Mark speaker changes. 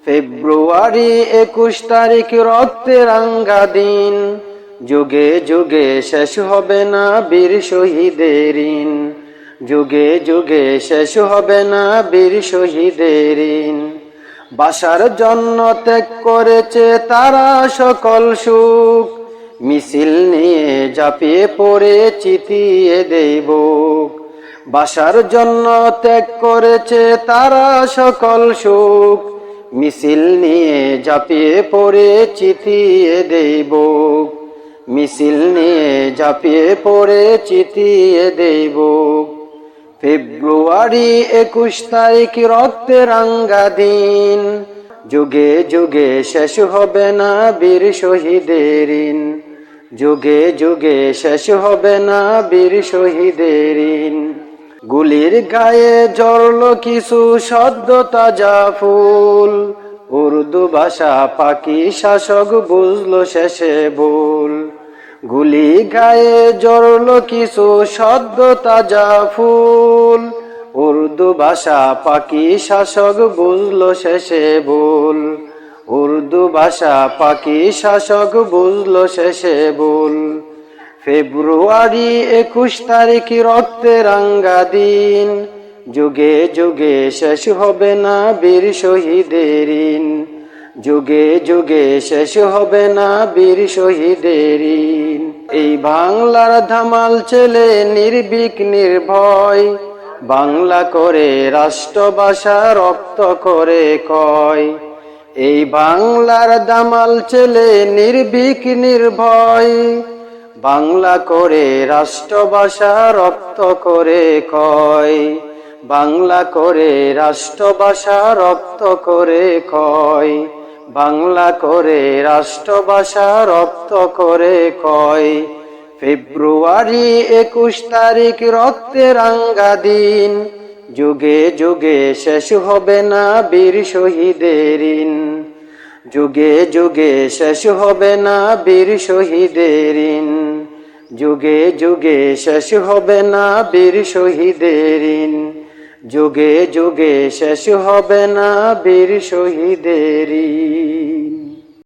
Speaker 1: ফেব্রুয়ারি 21 তারিখ রক্তে রাঙ্গা দিন, যুগে যুগে শেষ হবে না বীর শহীদের ঋণ, যুগে যুগে শেষ হবে না বীর শহীদের ঋণ। বাসার জন্য ত্যাগ করেছে তারা সকল সুখ, মিছিল নিয়ে ঝাঁপিয়ে পড়ে চিতিয়ে দেব। বাসার জন্য ত্যাগ করেছে তারা সকল সুখ, মিছিল নিয়ে ঝাঁপিয়ে পড়ে চিতিয়ে দেব। মিছিল নিয়ে ঝাঁপিয়ে পড়ে চিতিয়ে দেব। ফেব্রুয়ারি 21 তারিখ রক্তে রাঙ্গা দিন, যুগে যুগে শেষ হবে না বীর শহীদের ঋণ, যুগে যুগে শেষ হবে না বীর শহীদের ঋণ। গুলির গায়ে জ্বলল কিছু সদ্য তাজা ফুল, উর্দু ভাষা পাকি শাসক বুঝলো শেষে ভুল। গুলি গায়ে জ্বলল কিছু সদ্য তাজা ফুল, উর্দু ভাষা পাকি শাসক বুঝলো শেষে ভুল। উর্দু ভাষা পাকি শাসক বুঝলো শেষে ভুল। ফেব্রুয়ারি 21 তারিখ রক্তে রাঙ্গা দিন, যুগে যুগে শেষ হবে না বীর শহীদের ঋণ, যুগে যুগে শেষ হবে না বীর শহীদের ঋণ। এই বাংলার ধামাল ছেলে নির্ভীক নির্ভয়, বাংলা করে রাষ্ট্রভাষা রপ্ত করে কয়। এই বাংলার দামাল ছেলে নির্ভীক নির্ভয়, বাংলা করে রাষ্ট্রভাষা রপ্ত করে কয়। বাংলা করে রাষ্ট্রভাষা রপ্ত করে কয়। বাংলা করে রাষ্ট্রভাষা রপ্ত করে কয়। ফেব্রুয়ারি 21 তারিখ রক্তে রাঙ্গা দিন, যুগে যুগে শেষ হবে না বীর শহীদের ঋণ, যুগে যুগে শেষ হবে না বীর শহীদের ঋণ, যুগে যুগে শেষ হবে না বীর শহীদের ঋণ, যুগে যুগে শেষ হবে না বীর শহীদের ঋণ।